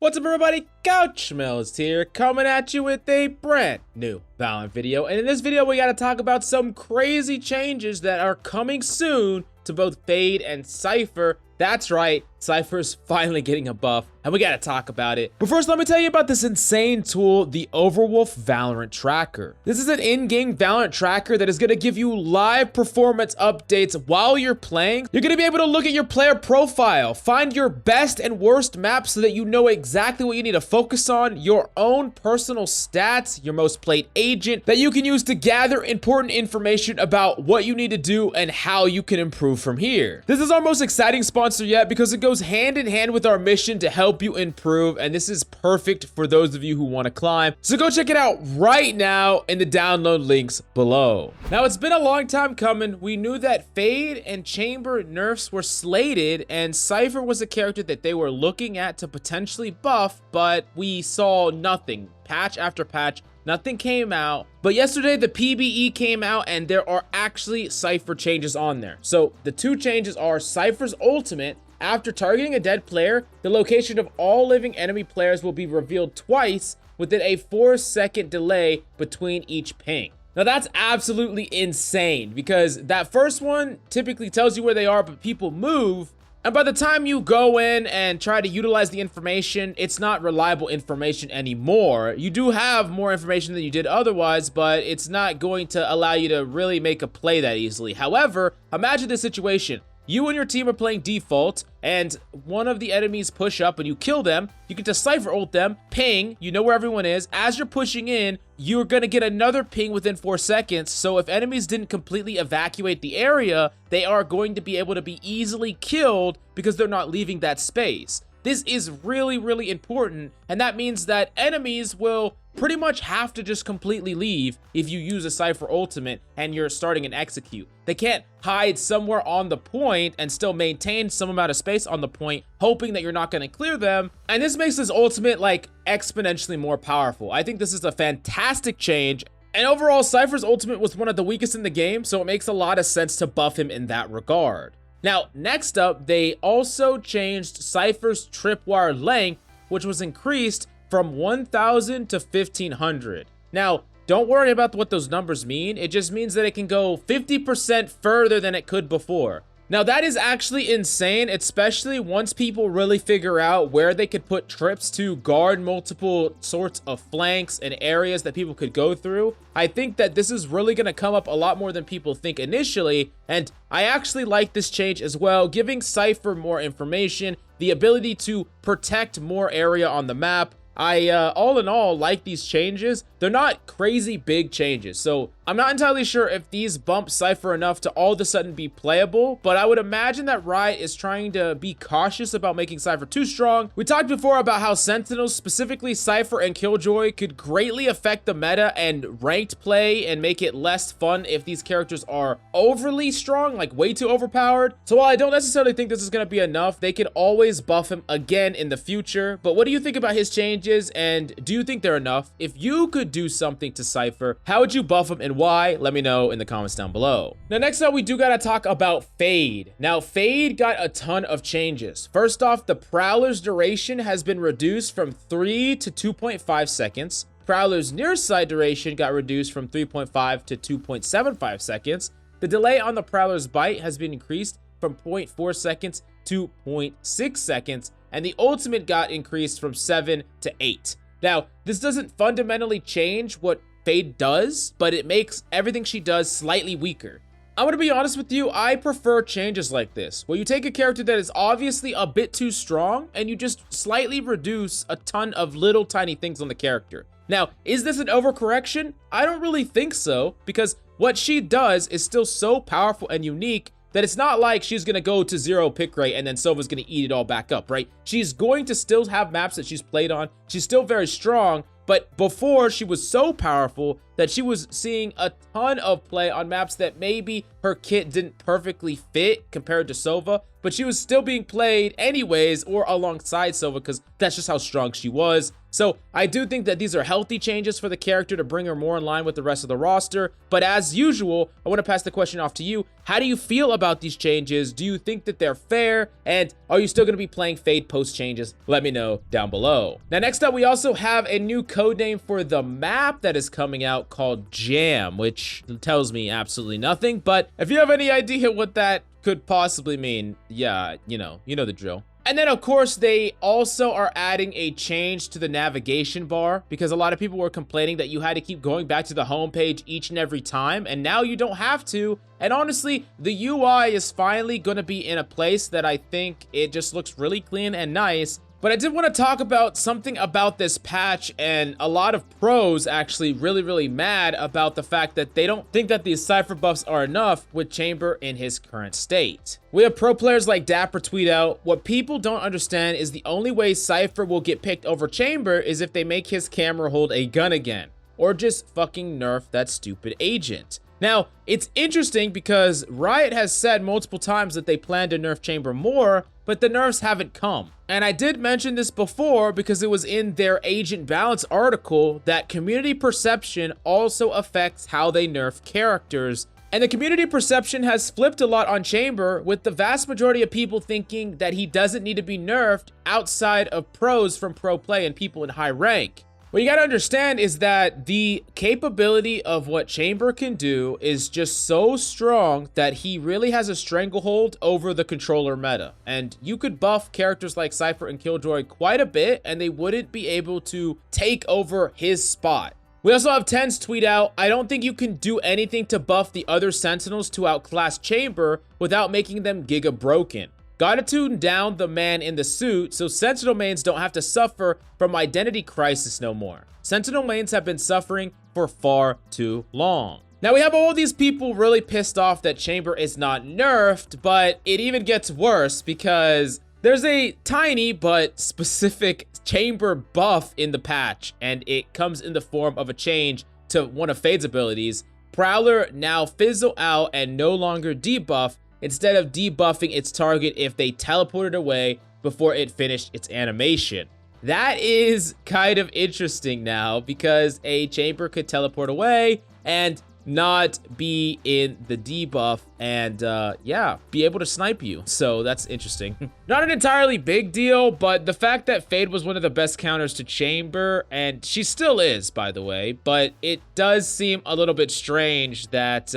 What's up everybody, Couchmells here, coming at you with a brand new Valorant video. And in this video we gotta talk about some crazy changes that are coming soon to both Fade and CYPHER. That's right, CYPHER's finally getting a buff, and we gotta talk about it. But first, let me tell you about this insane tool, the Overwolf Valorant Tracker. This is an in-game Valorant tracker that is gonna give you live performance updates while you're playing. You're gonna be able to look at your player profile, find your best and worst maps so that you know exactly what you need to focus on, your own personal stats, your most played agent, that you can use to gather important information about what you need to do and how you can improve from here. This is our most exciting sponsor yet because it goes hand in hand with our mission to help you improve, and this is perfect for those of you who want to climb. So go check it out right now in the download links below. Now, it's been a long time coming. We knew that Fade and Chamber nerfs were slated, and CYPHER was a character that they were looking at to potentially buff, but we saw nothing. Patch after patch, nothing came out. But yesterday the PBE came out and there are actually CYPHER changes on there. So the two changes are CYPHER's ultimate. After targeting a dead player, the location of all living enemy players will be revealed twice within a 4-second delay between each ping. Now that's absolutely insane because that first one typically tells you where they are, but people move. And by the time you go in and try to utilize the information, it's not reliable information anymore. You do have more information than you did otherwise, but it's not going to allow you to really make a play that easily. However, imagine this situation. You and your team are playing default, and one of the enemies push up and you kill them. You get to CYPHER ult them, ping, you know where everyone is. As you're pushing in, you're gonna get another ping within 4 seconds. So if enemies didn't completely evacuate the area, they are going to be able to be easily killed because they're not leaving that space. This is really, really important, and that means that enemies will pretty much have to just completely leave if you use a CYPHER ultimate and you're starting an execute. They can't hide somewhere on the point and still maintain some amount of space on the point, hoping that you're not going to clear them. And this makes this ultimate like exponentially more powerful. I think this is a fantastic change. And overall, CYPHER's ultimate was one of the weakest in the game, so it makes a lot of sense to buff him in that regard. Now, next up, they also changed CYPHER's tripwire length, which was increased from 1,000 to 1,500. Now, don't worry about what those numbers mean. It just means that it can go 50% further than it could before. Now, that is actually insane, especially once people really figure out where they could put trips to guard multiple sorts of flanks and areas that people could go through. I think that this is really going to come up a lot more than people think initially, and I actually like this change as well, giving CYPHER more information, the ability to protect more area on the map. I, all in all, like these changes. They're not crazy big changes, so I'm not entirely sure if these bump CYPHER enough to all of a sudden be playable, but I would imagine that Riot is trying to be cautious about making CYPHER too strong. We talked before about how Sentinels, specifically CYPHER and Killjoy, could greatly affect the meta and ranked play and make it less fun if these characters are overly strong, like way too overpowered. So while I don't necessarily think this is going to be enough, they could always buff him again in the future. But what do you think about his changes, and do you think they're enough? If you could do something to CYPHER, how would you buff him and why? Let me know in the comments down below. Now, next up, we do gotta talk about Fade. Now, Fade got a ton of changes. First off, the Prowler's duration has been reduced from 3 to 2.5 seconds. Prowler's near sight duration got reduced from 3.5 to 2.75 seconds. The delay on the Prowler's bite has been increased from 0.4 seconds to 0.6 seconds, and the ultimate got increased from 7 to 8. Now, this doesn't fundamentally change what Fade does, but it makes everything she does slightly weaker. I'm gonna be honest with you, I prefer changes like this, where you take a character that is obviously a bit too strong and you just slightly reduce a ton of little tiny things on the character. Now, is this an overcorrection? I don't really think so, because what she does is still so powerful and unique that it's not like she's gonna go to 0 pick rate and then Sova's gonna eat it all back up, right? She's going to still have maps that she's played on. She's still very strong, but before she was so powerful that she was seeing a ton of play on maps that maybe her kit didn't perfectly fit compared to Sova, but she was still being played anyways or alongside Sova because that's just how strong she was. So I do think that these are healthy changes for the character to bring her more in line with the rest of the roster. But as usual, I want to pass the question off to you. How do you feel about these changes? Do you think that they're fair? And are you still going to be playing Fade post changes? Let me know down below. Now, next up, we also have a new codename for the map that is coming out called Jam, which tells me absolutely nothing. But if you have any idea what that could possibly mean, yeah, you know the drill. And then, of course, they also are adding a change to the navigation bar because a lot of people were complaining that you had to keep going back to the home page each and every time, and now you don't have to. And honestly, the UI is finally going to be in a place that I think it just looks really clean and nice. But I did want to talk about something about this patch, and a lot of pros actually really mad about the fact that they don't think that these CYPHER buffs are enough with Chamber in his current state. We have pro players like Dapper tweet out, "What people don't understand is the only way CYPHER will get picked over Chamber is if they make his camera hold a gun again, or just fucking nerf that stupid agent." Now, it's interesting because Riot has said multiple times that they plan to nerf Chamber more, but the nerfs haven't come. And I did mention this before because it was in their Agent Balance article that community perception also affects how they nerf characters. And the community perception has flipped a lot on Chamber, with the vast majority of people thinking that he doesn't need to be nerfed outside of pros from pro play and people in high rank. What you gotta understand is that the capability of what Chamber can do is just so strong that he really has a stranglehold over the controller meta. And you could buff characters like CYPHER and Killjoy quite a bit, and they wouldn't be able to take over his spot. We also have Tens tweet out, "I don't think you can do anything to buff the other Sentinels to outclass Chamber without making them giga broken. Gotta tune down the man in the suit so Sentinel mains don't have to suffer from identity crisis no more. Sentinel mains have been suffering for far too long." Now we have all these people really pissed off that Chamber is not nerfed, but it even gets worse because there's a tiny but specific Chamber buff in the patch, and it comes in the form of a change to one of Fade's abilities. Prowler now fizzle out and no longer debuff, instead of debuffing its target if they teleported away before it finished its animation. That is kind of interesting now because a Chamber could teleport away and not be in the debuff and yeah, be able to snipe you. So that's interesting. Not an entirely big deal, but the fact that Fade was one of the best counters to Chamber, and she still is, by the way, but it does seem a little bit strange that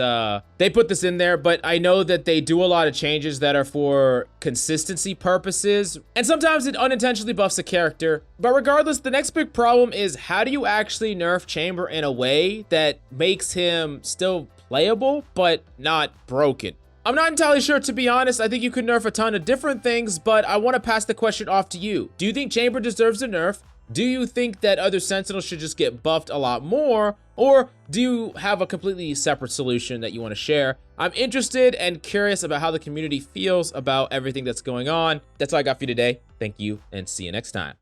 they put this in there. But I know that they do a lot of changes that are for consistency purposes, and sometimes it unintentionally buffs a character. But regardless, the next big problem is how do you actually nerf Chamber in a way that makes him still playable but not broken? I'm not entirely sure, to be honest. I think you could nerf a ton of different things, but I want to pass the question off to you. Do you think Chamber deserves a nerf? Do you think that other Sentinels should just get buffed a lot more? Or do you have a completely separate solution that you want to share? I'm interested and curious about how the community feels about everything that's going on. That's all I got for you today. Thank you, and see you next time.